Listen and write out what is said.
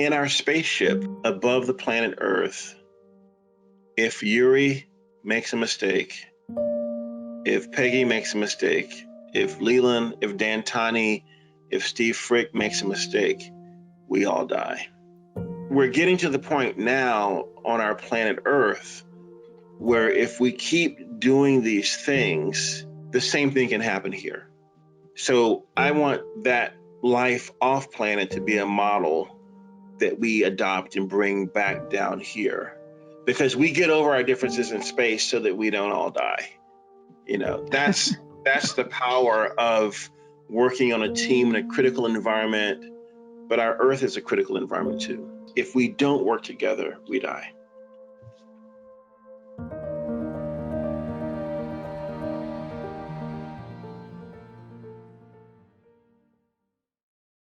in our spaceship above the planet Earth, if Yuri makes a mistake, if Peggy makes a mistake, if Leland, if Dan Tani, if Steve Frick makes a mistake, we all die. We're getting to the point now on our planet Earth where if we keep doing these things, the same thing can happen here. So I want that life off planet to be a model that we adopt and bring back down here, because we get over our differences in space so that we don't all die. You know, that's the power of working on a team in a critical environment, but our Earth is a critical environment too. If we don't work together, we die.